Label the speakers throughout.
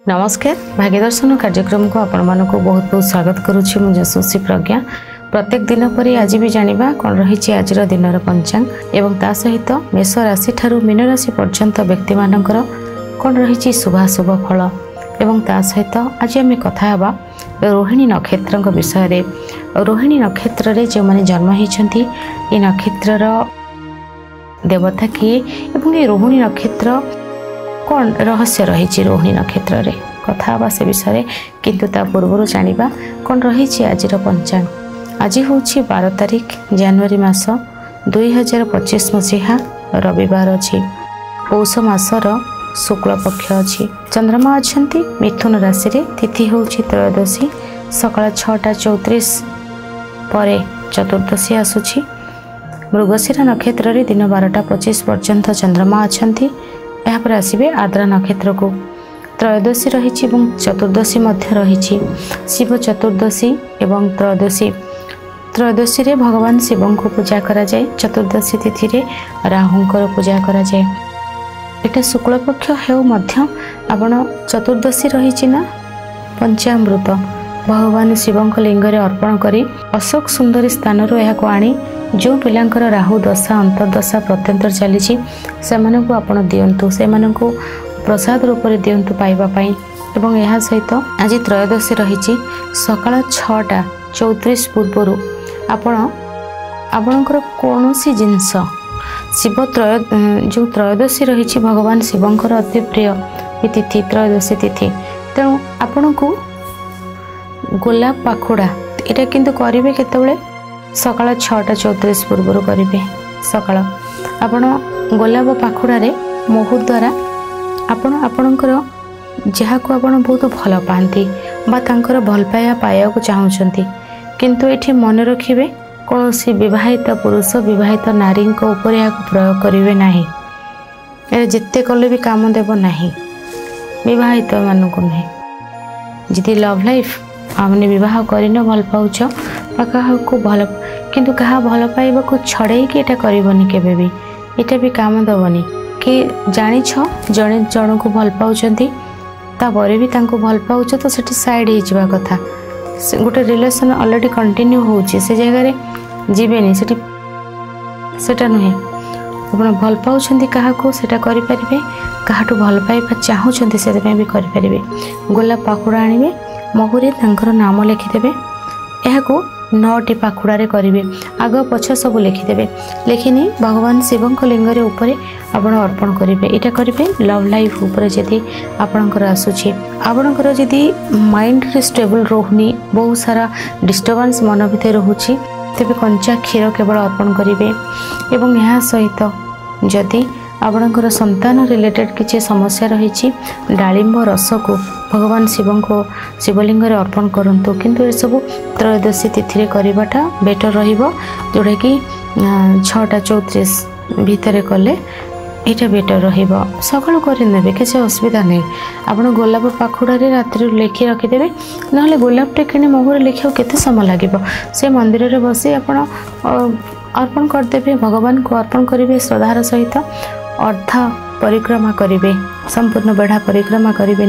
Speaker 1: नमस्कार भाग्यदर्शन कार्यक्रम को आपण मानक बहुत बहुत स्वागत करुच्ची मु यशस्वी प्रज्ञा। प्रत्येक दिन पर आज भी जानिबा कौन रही आज दिन पंचांग एवं ता सहित मेष राशि ठारू मीन राशि पर्यंत व्यक्ति मानकर कौन रही शुभाशुभ फल एवं ता सहित आज आम कथा हेबा रोहिणी नक्षत्र विषय। रोहिणी नक्षत्र रे जो माने जन्म होती ये नक्षत्र देवता किए एवं ये रोहिणी नक्षत्र कौन रहस्य रही रोहिणी नक्षत्र रे कथा बा से विषय किंतु ता पूर्व जानिबा कौन रही आज पंचांग। आज हूँ 12 तारिख जनवरी मास 2025 मसीहा रविवार अच्छी पौष मासर शुक्ल पक्ष अच्छी चंद्रमा अच्छा मिथुन राशि रे तिथि हूँ त्रयोदशी सकाळ 6:34 पर चतुर्दशी आसुची। मृगशिरा नक्षत्र रे दिन 12:25 पर्यंत चंद्रमा अच्छा यापर आसबे आद्रा नक्षत्र को त्रयोदशी रही चतुर्दशी मध्य रही शिव चतुर्दशी एवं त्रयोदशी रे भगवान शिव को पूजा करा जाए। चतुर्दशी तिथि रे राहुंकर पूजा करा जाए। एटा शुक्ल पक्ष हेउ मध्य आपण चतुर्दशी रही ना पंचामृत भगवान शिव लिंग रे अर्पण करी अशोक सुंदरी स्थान को आनी जो पिलांकर राहु दशा अंतर्दशा प्रत्यंतर चली से आपण दिंतु से प्रसाद रूप में दिंतु पाइबापी एवं यह सहित आज त्रयोदशी रही सकाळ 6:34 पूर्व आपणकर कौन सी जिनस शिव जो त्रयोदशी रही भगवान शिवंकर अति प्रिय तिथि त्रयोदशी तिथि तेणु आपण को गोलाप पाखुड़ा यहाँ किंतु करेंगे केतबेले सकाळ 6:34 पूर्व करेंगे। सकाळ आपण गोलाप पाखुड़ा महू द्वारा आपणकर जहाँ को आपण बहुत भल पाती तांकर भल पाया पाया को चाहते किंतु ये मन रखिए कौन सी विवाहित पुरुष विवाहित नारी उपर या प्रयोग करेंगे ना जिते कले भी काम देव ना विवाहित मानक नहीं जी लव लाइफ आमने विवाह करन भल पाउछ को भल किंतु कहा भल पाइबा को छड़े कि एटा करबनी केबे भी एटा भी काम दबनी कि जानी छ जने जन को भल पाउछंती ता बरे भी तांको भल पाउछ तो सेठी साइड हे जिबा कथा गोटे रिलेशन ऑलरेडी कंटिन्यू होउची से जगह रे जीवेनी सेठी सेटा नुहे आपण भल पाउछंती कहा को सेटा करि परिबे काहाटू भल पाइबा चाहूछंती से भी करि परिबे। गोलाप पाखुड़ा आनिबे महुरे तांकर नाम लिखिदेवे यह 9टी पाखुड़ा करेंगे आग पछ सब लिखिदेवे लिखिनी भगवान शिव लिंग ऊपर आपण अर्पण करेंगे यहाँ करेंगे लव लाइफ उपर जदि आपणकर आसूची आपणकर जदि माइंड स्टेबल रोहनी बहुत सारा डिस्टर्बेंस मन भीतर रोचे तेज कंचा क्षीर केवल अर्पण करेंगे एवं यह सहित जदि आपणकर संतान रिलेटेड किसी समस्या रही डालिंब रस को भगवान शिव को शिवलिंग अर्पण करंतु किंतु ये सब त्रयोदशी तिथि करवाटा बेटर रहिबो जोड़ा कि 6:34 भितर कले यहाँ बेटर रहिबो सकाळ करने किसी असुविधा नहीं। आप गोलाप पाखुड़ा रात्रि लिखि रखिदेवे ना गोलापटे कि मुहूर्त लिखा केते समय लगे से मंदिर में बसी आप अर्पण करदे भगवान को अर्पण करेंगे श्रद्धार सहित अर्धा परिक्रमा करेंगे संपूर्ण बेढ़ा परिक्रमा करेंगे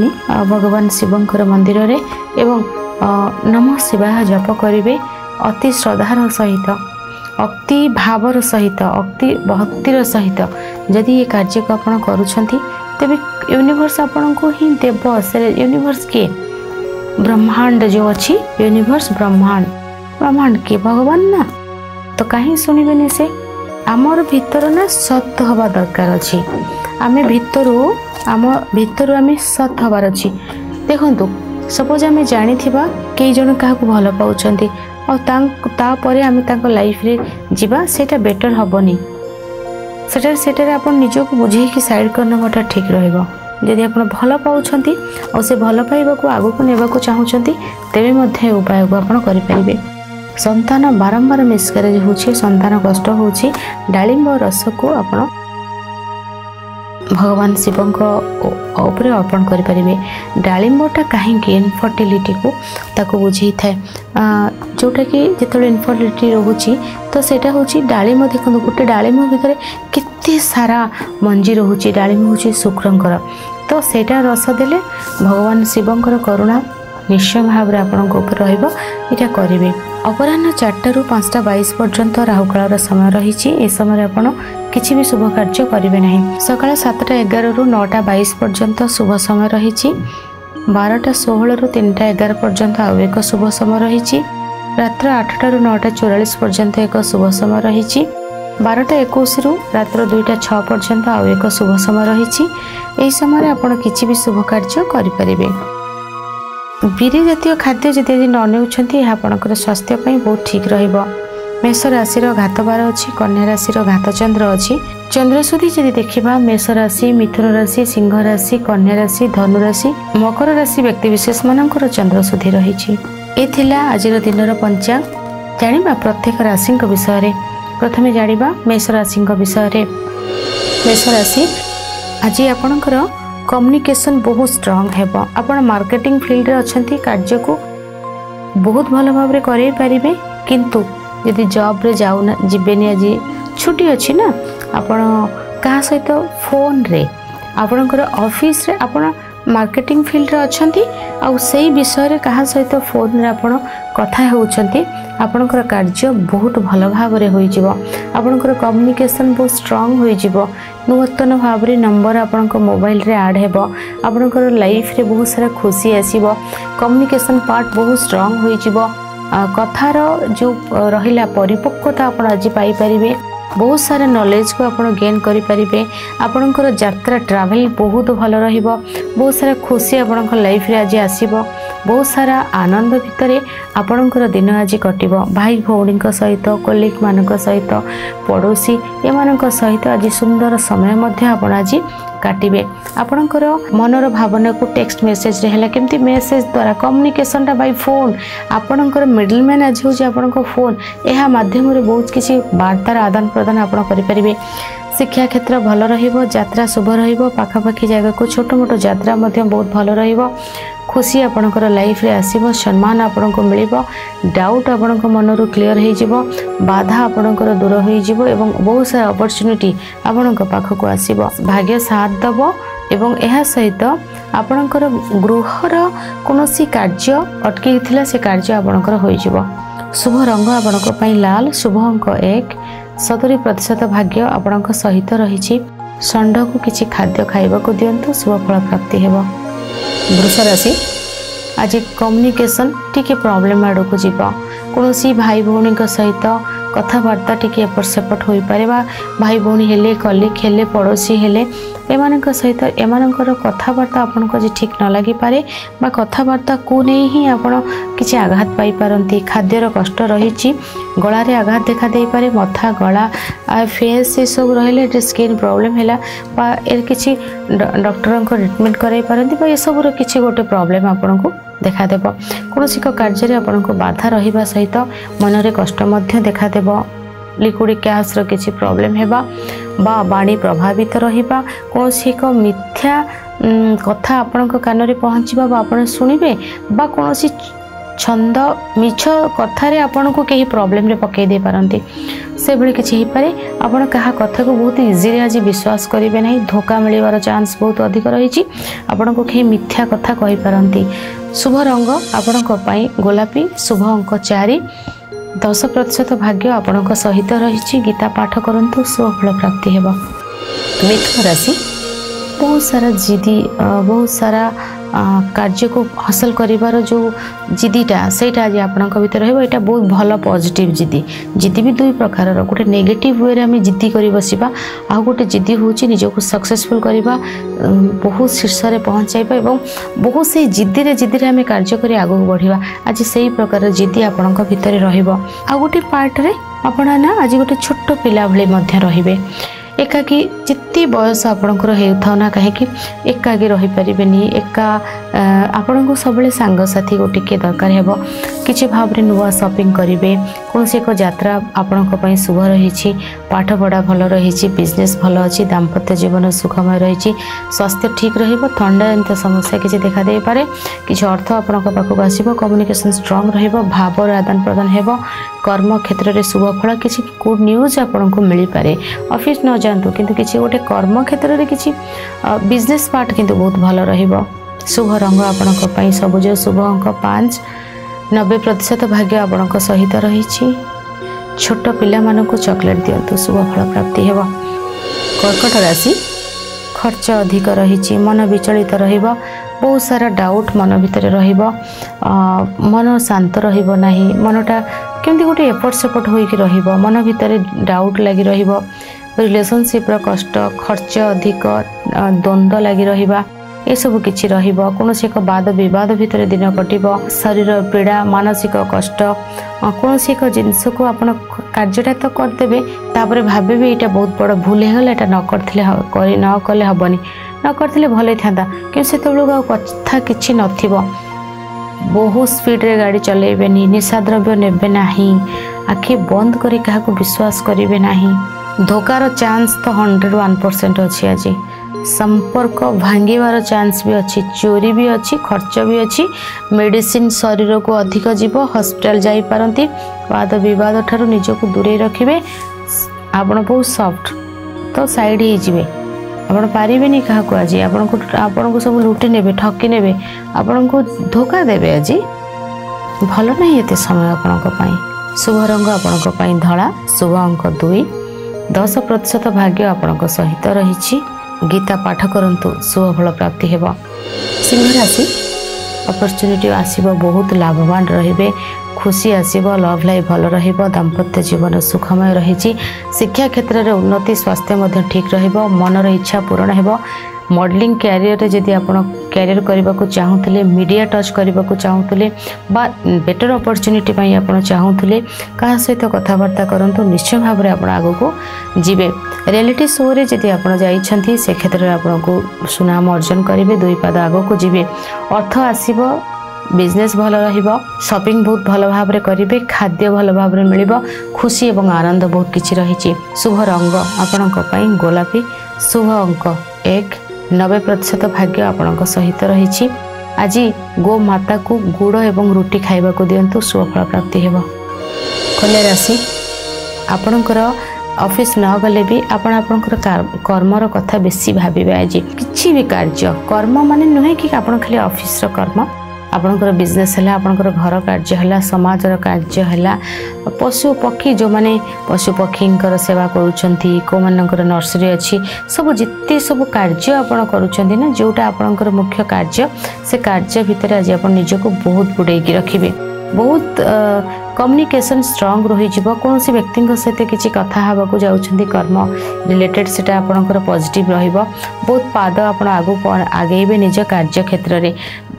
Speaker 1: भगवान शिवंकर मंदिर रे एवं नमः शिवाय जप करेंगे अति श्रद्धार सहित अति भावर सहित अति भक्तिर सहित जदि ये कार्य को आपण करुछंती तेबे यूनिवर्स आपण को ही देव से यूनिवर्स के ब्रह्मांड जो अच्छी यूनिवर्स ब्रह्मांड के भगवान ना तो कहीं शुणवे से आमर भीतर ना सत हवा दरकार अच्छी आम भीतर आम सत हबार अच्छी देखु सपोज आम जानी कई जन क्या भल पाँच और आम लाइफ रे जीवा सेटा बेटर हेनी सेटा आप निजक बुझे कि साइड करना ठीक रहिबो। जदि आप भल पाँच और से भल पाइबा को आगू को नेबा को चाहूँगी तेबे मध्य उपाय को आप करें। संतान बारंबार मिसकैरेज होछि संतान कष्ट होछि डालिंब रस को आपण भगवान शिव ऊपर अर्पण करें। डालिंबटा कहीं इनफर्टिलिटी को ताको बुझे थाए जोटा कि जिते इनफर्टिलिटी रोचे तो सेटा हूँ डालिम देखो गोटे डालिम भितर केते सारा मंजी रोचे डालिम हूँ शुक्रंकर तो सेटा रस देले भगवान शिवंकर करुणा निश्चय भाव आपंक रहा करेंगे। अपराह्न 4टा ରୁ 5:22 पर्यंत राहुकाल समय रही। ए समय आप किसी भी शुभ कार्य करेंगे ना। सकाळ 7:11 ରୁ 9:22 पर्यंत शुभ समय रही। 12:16 ରୁ 3:11 पर्यंत आउ एक शुभ समय रही। रात्र 8टा ରୁ 9:44 पर्यंत एक शुभ समय रही। 12:21 ରୁ रात्र 2:06 पर्यंत आउ एक शुभ समय रही। यही समय आप किसी भी शुभ कार्य करेंगे। बिरी जातीय खाद्य जदि आज न नेउछंती आपणकर स्वास्थ्य बहुत ठीक रहिबो। मेष राशि घात 12 अच्छी, कन्या राशि घात चंद्र अच्छी। चंद्रशुद्धि जदि देखा मेष राशि, मिथुन राशि, सिंह राशि, कन्या राशि, धनु राशि, मकर राशि व्यक्तिविशेष मानकर चंद्रशुद्धि रही। आज दिन पंचांग जानिबा प्रत्येक राशि विषय। प्रथमे जानिबा मेष राशि विषय। मेष राशि आज आपणकर कम्युनिकेशन बहुत स्ट्रांग है। आपण मार्केटिंग फील्ड रे अच्छी कार्य को बहुत भल भाव में करे पारिबे। किंतु यदि जॉब रे जाऊना जीवेनी आज छुट्टी अच्छी ना आपण क्या सहित फोन रे आपणकर ऑफिस रे आपण मार्केटिंग फील्ड रे अच्छी आउ से विषय रे कहा सहित फोन रे आपण कथा होउछंती आपणकर कार्य बहुत भल भाव में होई जिवो। आपणकर कम्युनिकेशन बहुत स्ट्रांग होई जिवो। नूतन भाव में नंबर आपणक मोबाइल रे ऐड हेबो। आपणकर लाइफ रे बहुत सारा खुशी आसीबो। कम्युनिकेशन पार्ट बहुत स्ट्रांग होई जिवो। कथार जो रहिला परिपक्वता आपण आज पाई परिबे। बहुत सारा नॉलेज को आपण गेन करि परिबे। आपणकर यात्रा ट्रैवल बहुत भल रहिबो। बहुत सारा खुशी आपणक लाइफ रे आज आसीबो। बहुत सारा आनंद भितरे आपणकर दिन आज कटिबो। भाई भौणी सहित, कोलिग मानक सहित, पड़ोसी एमानक सहित आज सुंदर समय मध्य आपण आज काटिबे। आपणकर मनर भावना को टेक्स्ट मेसेज रे हला केमती मेसेज द्वारा कम्युनिकेशन टा बाय फोन आपणकर मिडलमैन आज हो आपणक फोन एहा माध्यम रे बहुत किसी वार्तार आदान प्रदान आपण करि परिबे। शिक्षा क्षेत्र भल रहिबो। यात्रा शुभ रहिबो। पाखापाखी जगह को छोट मोट यात्रा मध्य बहुत भल रहिबो। खुशी आपणकर लाइफ रे आसीबो। सम्मान आपणको मिलिबो। डाउट आपणको मनरु क्लियर हो जिवो। बाधा आपणकर दूर हो जिवो एवं बहुत सारा अपॉर्चुनिटी आपणको पाखको आसीबो। भाग्य साथ दबो एवं एहा सहित आपणकर गृहर कोनोसी कार्य अटकी थिला से कार्य आपणकर होई जिवो। शुभ रंग आपणको पई लाल। शुभ अंक 1। 70% भाग्य आपणको सहित रहिछि। षंड को किछि खाद्य खाइबा को दियंतु शुभ फल प्राप्ति हेबो। वृष राशि आज कम्युनिकेशन टिके प्रॉब्लम आड़ को जीव। कौन भाई भौणी सहित कथबार्ता टिके एपट सेपट हो पारे। भाई भौणी हेले, कलिग हेले, पड़ोसी हेले एमानक सहित एमानकर कथबार्ता आपनको आज ठीक न लगी पारे बा कथबार्ता को नहीं ही आपण किसी आघात पाई पारंती। खाद्यर कष्ट रही। गलारे आघात देखा दे पारे। मथा, गला, फेस ये सब रहिले स्किन प्रॉब्लम हैला बा एर किसी डॉक्टर को ट्रीटमेंट कराई पारंती बा ये सब रो किसी गोटे प्रॉब्लम आपनको देखा देब। कौन कार्य आपको बाधा रहिबा सहित मनरे कष्ट मध्य देखा देब। लिक्विड गैस रो किसी प्रॉब्लम हेबा बा बाणी प्रभावित रहिबा। कौन एक मिथ्या कथा आपणक कान रे पहुँचबा बा आपण सुनिबे बा कौन छंद मिछ कथारे आपन को कहीं प्रॉब्लम रे पकई दे पारंती से भली किछि ही पारे। आपण कहा कथा को बहुत इजीली आज विश्वास करिवे नहीं। धोखा मिलवार चांस बहुत अधिक रही। आपण को कहीं मिथ्या कथा कहि पारंती। शुभ रंग आपण को पई गोलापी। शुभ अंक 4। 10% भाग्य आपण सहित रही। गीता पाठ करंतु शुभ फल प्राप्ति हेबो। मिथुन राशि बहुत सारा जिदी बहुत सारा कार्य को हासिल करिवार जो जिदीटा सेटा आज आपणक भीतर रहबो। एटा बहुत भल पॉजिटिव जिदी। जिदी भी दुई प्रकार रो। गोटे नेगेटिव वे रे हम जिद्दी करि बसिबा आ गोटे जिद्दी होची निजको सक्सेसफुल करिबा बहुत शीर्ष रे पहुंचाइबा एवं बहुत से जिद्दी रे हम कार्य करी आगो बढ़िबा। आज सेही प्रकार जिद्दी आपणक भीतर रहबो। आ गोटे पार्ट रे आपण ना आज गोटे छोट पिला भली मध्य रहिबे। एकाकी जिते बयस आपणकर होता ना कहीं एकाकी रहीपारे। एका आपण को सब सांगसाथी गोटे दरकार हे किसी भाव में नुआ शॉपिंग करेंगे। कौन एक यात्रा आपण शुभ रही। पाठ पढ़ा भल रही। बिजनेस भल अच्छी। दाम्पत्य जीवन सुखमय रही। स्वास्थ्य ठीक रहिबो। थंडा एंत समस्या किसी देखा दे पारे। किसी अर्थ आपण पाखक आसो। कम्युनिकेशन स्ट्रांग रहिबो। भावर आदान प्रदान हेबो। कर्म क्षेत्र में शुभफल किसी गुड न्यूज आपन को मिल पारे। ऑफिस न जातु किंतु किसी गोटे कर्म क्षेत्र में किसी बिजनेस पार्ट किंतु बहुत भल रहिबो। शुभ रंग आपण सबुज, शुभ अंक 5। 90% भाग्य आपण सहित रही। छोट पिला मानक चॉकलेट दिंतु, शुभ फल प्राप्ति हेबो। कर्कट राशि खर्च अधिक रही, मन विचलित रहिबो, बहुत सारा डाउट मन भितर रहिबो, मन शांत रहिबो नाही, मनटा केमती गोटे एपट सेपट होइकी रहिबो, मन भितर डाउट लगी रहिबो, रिलेशनशिप कष्ट, खर्च अधिक, द्वंद्व लगी रहिबा ये सब किछि रहिबो। कोनोसी एक वाद विवाद भितर दिन कटिबो, शरीर पीड़ा, मानसिक कष्ट, कोनोसी एक जिनिस को आपण कार्यटा तो करदेबे तापर भाबेबे एटा बहुत बड़ भूल हे गला, एटा न करथिले न कले हबनी, न करथिले भले थांदा, कि सेतबेलु कथा किछि नथिबो। बहुत स्पीड रे गाड़ी चलेबेनी, निशा द्रव्य नेबे नाही, आखि बंद करी काहाको विश्वास करिवे नाही। धोकार चांस तो 101% अछि। आज संपर्क भांगिबार चांस भी अच्छी, चोरी भी अच्छी, खर्च भी अच्छी, मेडिसिन शरीर को अधिक जीव, हॉस्पिटल जाई पारंती, वाद विवाद ठारू निजको दूरे रखिबे। आपण बहुत सॉफ्ट तो साइड ही जिवे, आपण पारिबेनी काहाको। आज आपण को सब लुटी नेबे, ठकी नेबे, आपण को धोखा देबे। आज भल नहीं एते समय आपण को पई। शुभ रंग आपण को पई धळा, शुभ अंक 2। 10% भाग्य आपण को सहित रही। गीता पाठ करंतु, शुभ फल प्राप्ति हेबो। सिंह राशि अपॉर्चुनिटी आसीबो, बहुत लाभवान रहिबे, खुशी आसीबो, लव लाइफ भल रहिबो, दाम्पत्य जीवन सुखमय रहिछि। शिक्षा क्षेत्र में उन्नति, स्वास्थ्य मध्य ठीक रहिबो, मनर इच्छा पूर्ण हेबो। मॉडलिंग कैरियर रे जदि आपण कैरियर करबा को चाहूतले, मीडिया टच करबा को चाहूतले बा बेटर अपॉर्चुनिटी पई आपण चाहूतले, का सहित कथावार्ता करंतु, निश्चय भाव में आपण आगो को जीवे। रियलिटी शो रे जदि आपण जाइछंती से क्षेत्र में आपण को सुनाम अर्जन करिवे, 2 पाद आगो को जीवे। अर्थ आसीबो, बिजनेस भल रहिबो, शॉपिंग बहुत भल भाव में करिवे, खाद्य भल भाव में मिलिबो, खुशी एवं आनंद बहुत किछि रहिछि। शुभ रंग आपण को पई गोलापी, शुभ अंक 1। 90% भाग्य आपण सहित रही। आज गो माता को गुड़ एवं रुटी खाइबा को दिंतु, शुभ फल प्राप्ति हेबो। कन्या राशि आपणकर ऑफिस न गले भी आपण आपणकर कर्मर कथा बेसी भाबिबे। आज किछि भी कार्य कर्म माने नुहे कि आपण खाली ऑफिस रो कर्म, आपणकर बिजनेस है, आपणकर घर कार्य है, समाजर कार्य है, पशु पक्षी जो माने पशु पक्षी सेवा करुछंती, को मानकर नर्सरी अच्छी, सब जिते सब कार्य आपण करुछंती ना, जोटा आपणकर मुख्य कार्य, से कार्य भितर आज आपण निजको बहुत बुड़ेकी रखिबे। बहुत कम्युनिकेशन स्ट्रांग रही जीवो। कौन सी व्यक्ति सहित किसी कथा हवा को जाउछंती कर्म रिलेटेड, सेटा आपणकर पॉजिटिव रहिबो। बहुत पाद आपण आगु आगेबे निज कार्य क्षेत्र रे,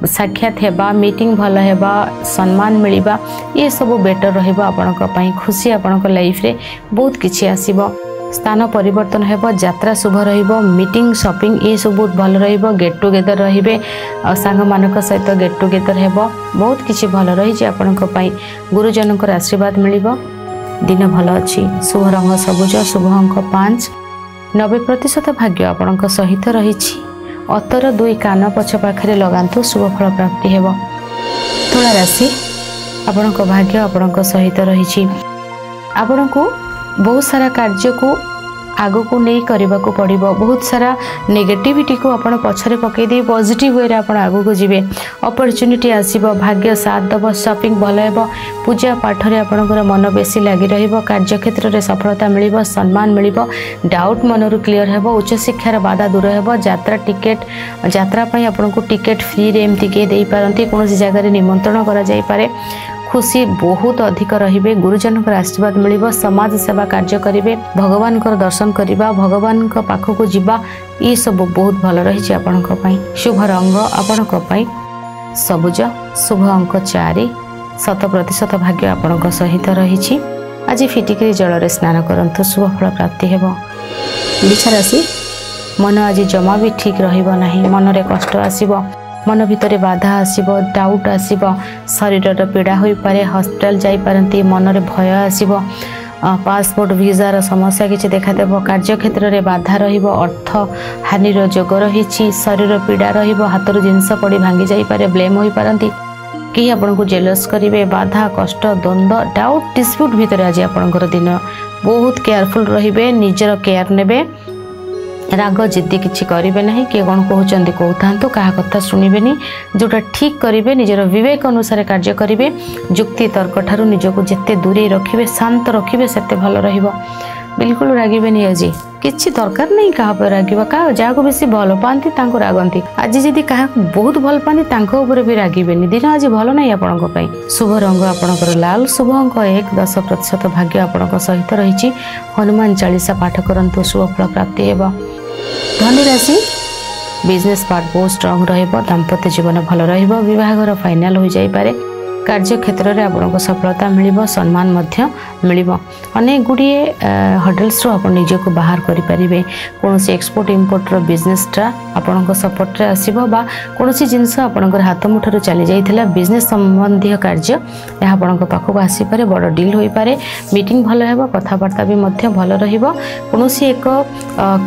Speaker 1: साक्षात हेबा, मीटिंग भल हेबा, सम्मान मिलिबा, ये सब बेटर रहिबो आपणक पई। खुशी आपणक लाइफ रे बहुत किछि आसीबो। स्थान परिवर्तन हेबो, यात्रा शुभ रहिबो, मीटिंग शॉपिंग ये सब बहुत भल रहिबो। गेट टुगेदर रहिबे, सांग मानक सहित गेट टुगेदर हेबो, बहुत किछि भल रही जे आपणक पई। गुरुजनकर आशीर्वाद मिलिबो, दिन भल अछि। शुभ रंग सबुज, शुभ अंक 5। 90% भाग्य आपणक सहित रहिछि। अतर 2 कान पछ पाखरे लगांतु, शुभ फल प्राप्ति हेबो। तुला राशि आपणक भाग्य आपणक सहित रहिछि। आपणको बहुत सारा कार्य को आगो को नहीं करबा को पड़िबो। बहुत सारा नेगेटिविटी को आपण पछरे पकई दे पॉजिटिव वे रे आपण आगो को जिवे। अपॉर्चुनिटी आसीबो, भाग्य साथ दबो, शॉपिंग भल हेबो, पूजा पाठ रे आपणकर मन बेसी लागि रहिबो, कार्य क्षेत्र रे सफलता मिलिबो, सम्मान मिलिबो, डाउट मनरु क्लियर हेबो, उच्च शिक्षार बाधा दूर हेबो। यात्रा पई आपण को टिकट फ्री रे एमती के देई पारंती, कोनोसी जगह रे निमंत्रण करा जाई पारे। खुशी बहुत अधिक रहिबे, गुरुजन आशीर्वाद मिलिबो, समाज सेवा कार्य करिवे, भगवान को दर्शन करिबा, भगवान को पाखो को जिबा, ये सब बहुत भल रही आपणक पई। शुभ रंग आपणक पई सबुज, शुभ अंक 4। 100% भाग्य आपणक सहित रही। आज फिटिकरी जल रे स्नान करंतु, शुभ फल प्राप्ति हेबो। वृष राशि मन आज जमा भी ठीक रहिबो नाही, मन रे कष्ट आसीबो, मन भितर बाधा आसीबो, डाउट आसीबो, शरीर पीड़ा होई पारे, हॉस्पिटल जाई पारंती, मन रे भय आसीबो, पासपोर्ट वीजार समस्या किछि देखा देबो, कार्य क्षेत्र रे बाधा रहिबो, अर्थ हानिर जोग रहिछि, शरीर पीड़ा रहिबो, हाथर जिंस पड़ी भांगी जाई पारे, ब्लेम होई पारंती, कहीं आपन को जेलस करेंगे बाधा कष्ट द्वंद्व डाउट डिस्प्यूट भितर आज आपंकर दिन बहुत केयरफुल रे निजर केयर ने राग जिद्दी किसी करेंगे ना किए कौन कहते कहता क्या कथा शुणवे जोटा ठीक करेंगे निजर विवेक अनुसार कार्य करेंगे जुक्ति तर्क ठारू निजक जिते दूरे रखिए शांत रखिए से भल रहिबो बिल्कुल रागिबेनी आज किसी दरकार नहीं क्या रागिबा क्या जहाँ बेसी भल पाती रागंती आज जदि क्या बहुत भल पाती भी रागिबेनी दिन आज भल नहीं आपण शुभ रंग आपणकर लाल शुभ अंक 10% भाग्य आपण सहित रही हनुमान चालीसा पाठ करंतु शुभ फल प्राप्ति हेबो। धनु राशि बिजनेस पार्ट बहुत स्ट्रांग रहिबो दाम्पत्य जीवन भल रहिबो विवाहर फाइनाल हो जाई पारे कार्य क्षेत्र में आपको सफलता मिलिबो सम्मान मध्य मिलिबो अनेक गुड़िए हडल्स रो आपण निज को बाहर करि परिबे कोनोसी एक्सपोर्ट इंपोर्ट रो बिजनेसटा आपनको सपोर्ट रे आसीबो बा कोनोसी जिंस आपनकर हाथ मुठर चली जाइथिला बिजनेस संबंधी कार्य यह आपनको पाखो आसी पारे बड़ डील होई पारे मीटिंग भलो हेबो कथाबार्ता भी मध्य भलो रहिबो कोनोसी एक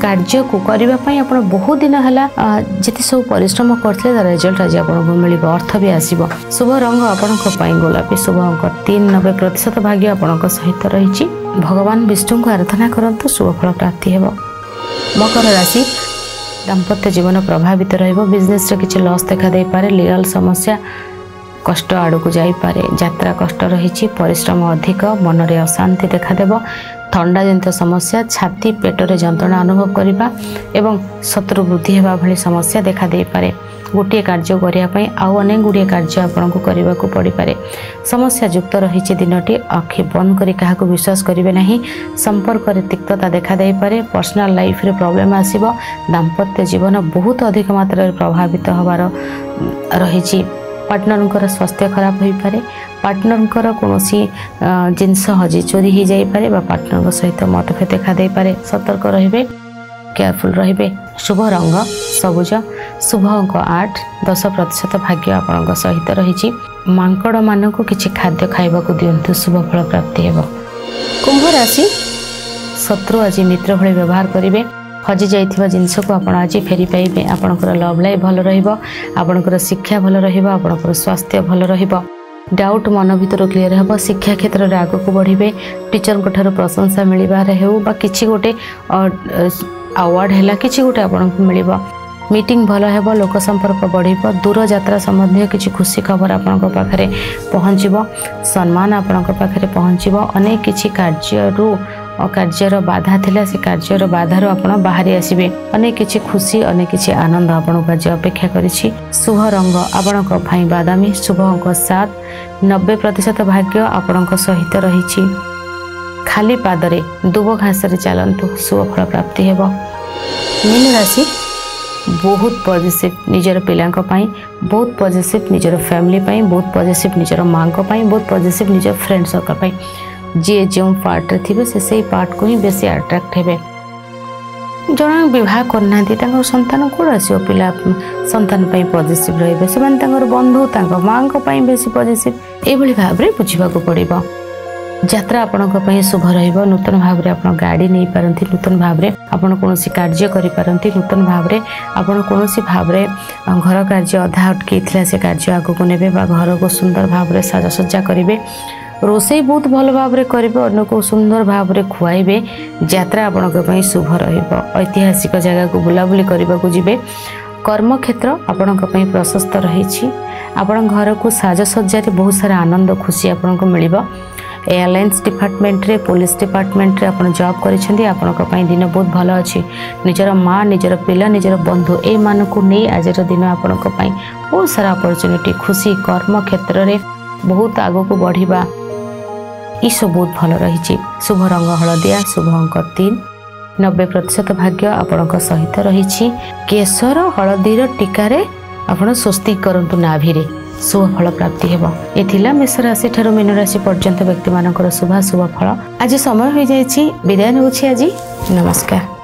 Speaker 1: कार्य को करिबा पई आपण बहुत दिन हला जति सब परिश्रम करथले रिजल्ट आज आपनको मिलिबो अर्थ भी आसीबो। शुभ रंग आपनको गोलापी शुभ अंक 93% भाग्य आपणक सहित रही भगवान विष्णु को आराधना करंतु शुभ फल प्राप्ति हेबो। मकर राशि दाम्पत्य जीवन प्रभावित रहिबो बिजनेस रे किछि लॉस देखा दे पारे लीगल समस्या कष्ट आड़ को जाई पारे यात्रा कष्ट रही परिश्रम अधिक मन रे अशांति देखा देबो थंडा जनित समस्या छाती पेटरे जंत्रणा अनुभव करबा एवं शत्रु वृद्धि हेबा भली समस्या देखा दे पारे गोटे कार्य करने आउ अनेक गुड़िए कार्य आपको करने को पड़ पारे समस्या युक्त रही दिनटी आखि बंद कर क्या विश्वास करेंगे नहीं संपर्क में तिक्तता देखा दे पारे पर्सनल लाइफ रे प्रॉब्लम आसीबो दाम्पत्य जीवन बहुत अधिक मात्रा प्रभावित होबार रही पार्टनर स्वास्थ्य खराब हो पारे पार्टनर कौन जिनस हजी चोरी हो जाई पारे पार्टनर सहित मतभेद देखा दे पारे सतर्क रहिबे केयरफुल रहिबे। शुभ रंग सबुज शुभ अंक 8-10% भाग्य आपणक सहित रही मांकड़ मान को किसी खाद्य खाइबा को दिंतु शुभ फल प्राप्ति हेबो। कुंभ राशि शत्रु आज मित्र भली व्यवहार करेंगे हजि जाइथिबा जिनस को आपण आज फेरी पाइबे आपणकर लव लाइफ भल रहिबो आपणकर शिक्षा भल रहिबो आपणकर स्वास्थ्य भल रहिबो डाउट मन भीतर क्लीयर हेबो शिक्षा क्षेत्र में आगक बढ़े टीचर को ठारो प्रशंसा मिलबार हेउ बा किछि गोटे अवार्ड है किसी गोटे आपको मिल मीटिंग भल हेबो लोक संपर्क बढ़िबो दूर यात्रा संबंधी किसी खुशी खबर आपनको पाखरे पहुँचबो सम्मान आपनको पाखरे पहुँचबो अनेक किछि कार्यर बाधा थिला से कार्यर बाधार आपण बाहरी आसीबे अनेक किछि खुशी अनेक किछि आनंद आपनको आज अपेक्षा करिछि। शुभ रंग आपनको भाई बादामी शुभ अंक 7-90% भाग्य आपनको सहित रही खाली पादरे दुब घास रे चलंतु शुभ फल प्राप्ति हेबो। मीन राशि बहुत पॉजिटिव निजर पिलांक पई बहुत पॉजिटिव निजर फैमिली पई बहुत पॉजिटिव निजर मां को पई बहुत पॉजिटिव निजर फ्रेंड सर्कल पई जे जो पार्ट रे थिबे से पार्ट को ही बेसी अट्रैक्ट हेबे जन विवाह करना संतान कौन आसो पिला संतान पॉजिटिव रहिबे से बंधु माँ को बेसी पॉजिटिव एभली भाव में बुझा पड़ो यात्रा आपण शुभ रहिबो नूतन भाव में आप गाड़ी नहीं पारती नूतन भाव में आपड़ कौन कार्य करें नूतन भाव में आपड़ कौन भाव में घर कार्य अधा अटकई से कार्य आगक ने घर को सुंदर भाव में साजसज्जा करेंगे रोषे बहुत भल भाव में करेंगे अन्न को सुंदर भाव में खुआइबे यात्रा आपण शुभ रहिबो ऐतिहासिक जगह को बुलाबुली करने को जिबे कर्म क्षेत्र आपण प्रशस्त रही आपण घर को साजसज्जा बहुत सारा आनंद खुशी आपन को मिलिबो एयरलाइंस डिपार्टमेंट रे पुलिस डिपार्टमेंट रे आपण जॉब करिसेंती आपन दिन बहुत भल अच्छी निजर माँ निजर पिला निजर बंधु ए मान को नहीं आज दिन आपण बहुत सारा अपॉर्चुनिटी खुशी कर्म क्षेत्र में बहुत आग को बढ़िबा ई सब बहुत भल रही। शुभ रंग हलदिया शुभ अंक 3-90% भाग्य आपण सहित रही केशर हलदीर टीकार आपण स्वस्तिक करंतु नाभि रे शुभ फल प्राप्ति हेबो। एथिला मेष राशि ठारो मीन राशि पर्यंत व्यक्ति मानकर शुभ फल आज समय हो जाइछि विदाय होछि आज नमस्कार।